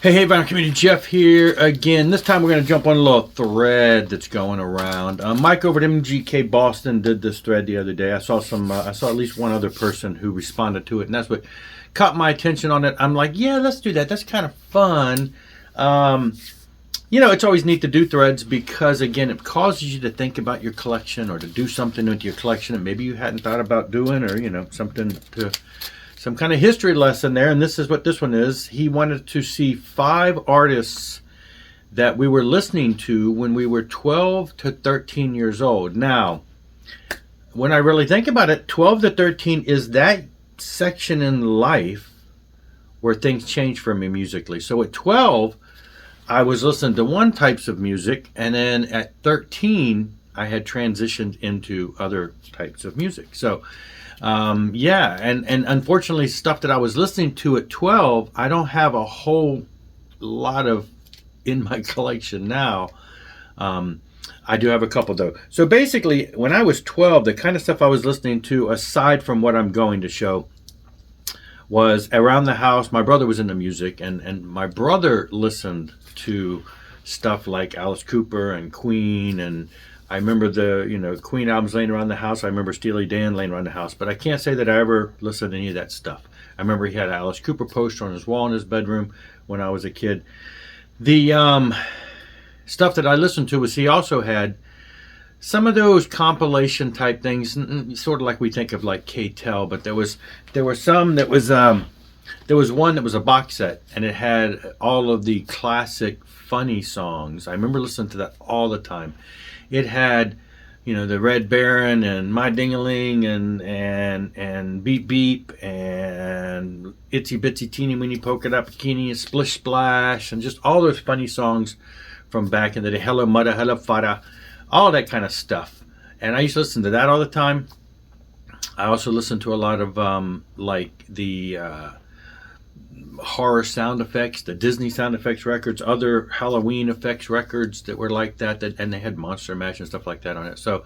Hey, Vinyl Community, Jeff here again. This time we're going to jump on a little thread that's going around. Mike over at MGK Boston did this thread the other day. I saw at least one other person who responded to it, and that's what caught my attention on it. I'm like, yeah, let's do that. That's kind of fun. It's always neat to do threads because, again, it causes you to think about your collection or to do something with your collection that maybe you hadn't thought about doing, or, some kind of history lesson there. And this is what this one is. He wanted to see 5 artists that we were listening to when we were 12 to 13 years old. Now, when I really think about it, 12 to 13 is that section in life where things change for me musically. So at 12, I was listening to one types of music, and then at 13, I had transitioned into other types of music. So and unfortunately, stuff that I was listening to at 12, I don't have a whole lot of in my collection now. I do have a couple though. So basically, when I was 12, the kind of stuff I was listening to, aside from what I'm going to show, was around the house. My brother was into music, and my brother listened to stuff like Alice Cooper and Queen, and I remember the Queen albums laying around the house. I remember Steely Dan laying around the house, but I can't say that I ever listened to any of that stuff. I remember he had an Alice Cooper poster on his wall in his bedroom when I was a kid. The stuff that I listened to was he also had some of those compilation type things, sort of like we think of like K-Tel, but there was some that was there was one that was a box set, and it had all of the classic funny songs. I remember listening to that all the time. It had, the Red Baron and My Ding-a-Ling and Beep Beep and Itsy Bitsy Teeny Weeny Polka Dot Bikini and Splish Splash and just all those funny songs from back in the day. Hello Mudda, Hello Fada, all that kind of stuff. And I used to listen to that all the time. I also listened to a lot of the horror sound effects, the Disney sound effects records, other Halloween effects records that were like that, and they had Monster Mash and stuff like that on it. So,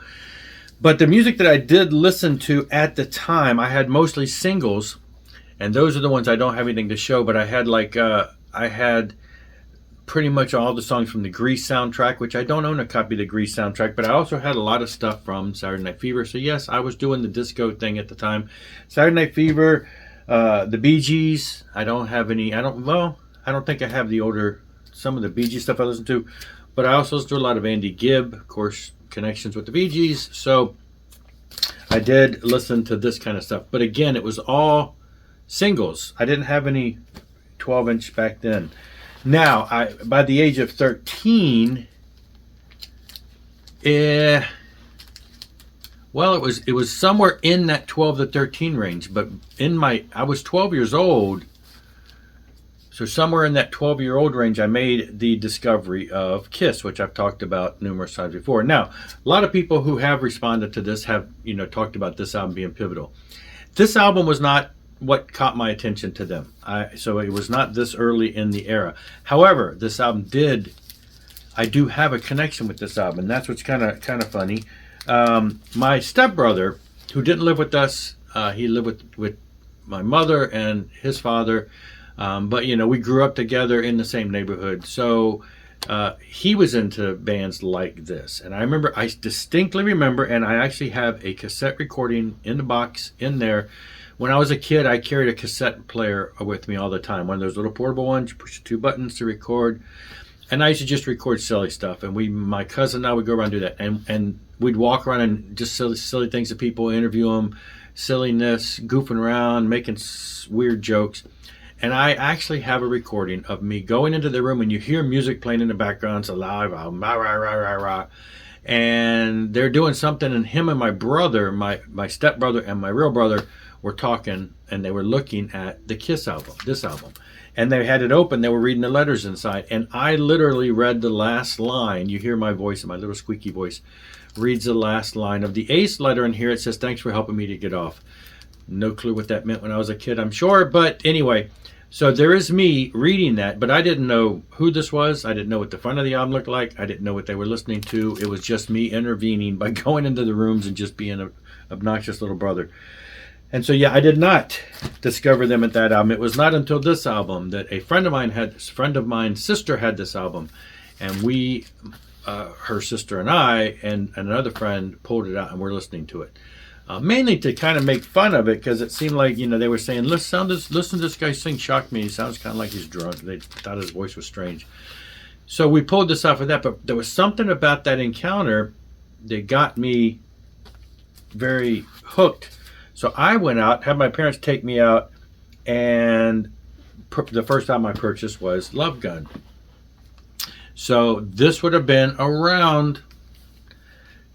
but the music that I did listen to at the time, I had mostly singles, and those are the ones I don't have anything to show, but I had I had pretty much all the songs from the Grease soundtrack, which I don't own a copy of the Grease soundtrack, but I also had a lot of stuff from Saturday Night Fever. So yes, I was doing the disco thing at the time. Saturday Night Fever, the Bee Gees. I don't think I have the older, some of the Bee Gees stuff I listen to, but I also listen to a lot of Andy Gibb, of course, connections with the Bee Gees. So I did listen to this kind of stuff, but again, it was all singles. I didn't have any 12-inch back then. Now, by the age of 13, well, it was somewhere in that 12 to 13 range, but I was 12 years old, so somewhere in that 12-year-old range, I made the discovery of Kiss, which I've talked about numerous times before. Now, a lot of people who have responded to this have, talked about this album being pivotal. This album was not what caught my attention to them, so it was not this early in the era. However, this album I do have a connection with this album, and that's what's kind of funny. My stepbrother, who didn't live with us, he lived with my mother and his father, but we grew up together in the same neighborhood. So he was into bands like this, and I distinctly remember, and I actually have a cassette recording in the box in there. When I was a kid, I carried a cassette player with me all the time, one of those little portable ones. You push 2 buttons to record. And I used to just record silly stuff, and my cousin and I would go around and do that, and we'd walk around and just silly things to people, interview them, silliness, goofing around, making weird jokes. And I actually have a recording of me going into the room, and you hear music playing in the background. It's a live album, rah, rah, rah, rah, rah. And they're doing something, and him and my brother, my stepbrother and my real brother, were talking, and they were looking at the Kiss album, this album. And they had it open. They were reading the letters inside. And I literally read the last line. You hear my voice, my little squeaky voice, reads the last line of the Ace letter in here. It says, "Thanks for helping me to get off." No clue what that meant when I was a kid, I'm sure. But anyway, so there is me reading that. But I didn't know who this was. I didn't know what the front of the album looked like. I didn't know what they were listening to. It was just me intervening by going into the rooms and just being an obnoxious little brother. And so, yeah, I did not discover them at that album. It was not until this album that a friend of mine's sister had this album, and we, her sister and I, and another friend pulled it out, and we're listening to it. Mainly to kind of make fun of it, because it seemed like, they were saying, listen to this guy sing Shock Me. He sounds kind of like he's drunk. They thought his voice was strange. So we pulled this off of that, but there was something about that encounter that got me very hooked. So I went out, had my parents take me out, and the first time I purchased was Love Gun. So this would have been around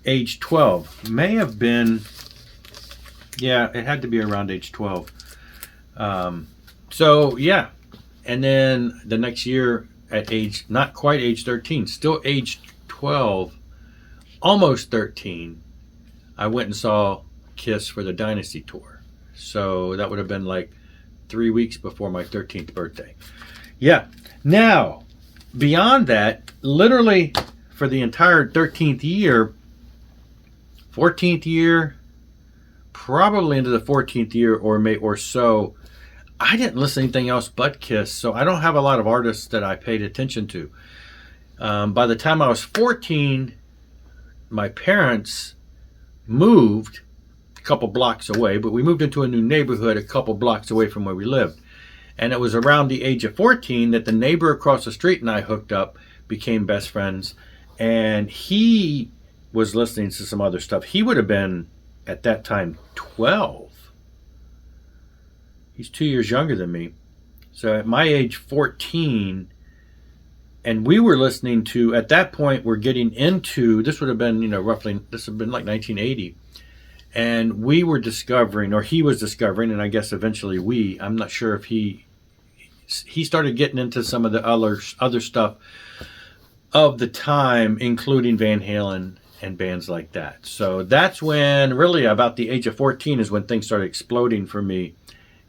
age 12. May have been, yeah, it had to be around age 12. So yeah, and then the next year at age, not quite age 13, still age 12, almost 13, I went and saw Kiss for the Dynasty tour. So that would have been like 3 weeks before my 13th birthday. Yeah. Now, beyond that, literally for the entire 13th year, 14th year, probably into the 14th year or so, I didn't listen to anything else but Kiss. So I don't have a lot of artists that I paid attention to. By the time I was 14, my parents moved a couple blocks away, but we moved into a new neighborhood a couple blocks away from where we lived. And it was around the age of 14 that the neighbor across the street and I hooked up, became best friends, and he was listening to some other stuff. He would have been, at that time, 12. He's 2 years younger than me. So at my age, 14, and we were listening to, at that point, we're getting into, this would have been, roughly, this would have been like 1980. And we were discovering, or he was discovering, and I guess eventually I'm not sure if he started getting into some of the other stuff of the time, including Van Halen and bands like that. So that's when, really about the age of 14 is when things started exploding for me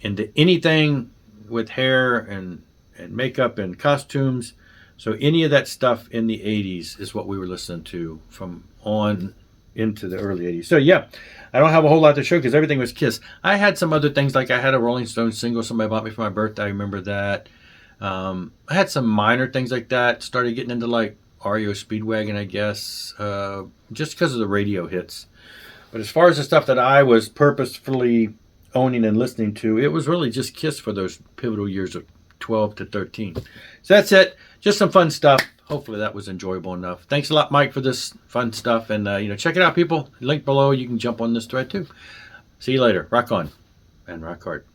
into anything with hair and makeup and costumes. So any of that stuff in the 80s is what we were listening to from on into the early 80s. So yeah, I don't have a whole lot to show because everything was Kiss. I had some other things, like I had a Rolling Stones single somebody bought me for my birthday. I remember that. I had some minor things like that. Started getting into like REO Speedwagon, I guess, just because of the radio hits. But as far as the stuff that I was purposefully owning and listening to, it was really just Kiss for those pivotal years of 12 to 13. So that's it. Just some fun stuff. Hopefully that was enjoyable enough. Thanks a lot, Mike, for this fun stuff. And, check it out, people. Link below. You can jump on this thread, too. See you later. Rock on and rock hard.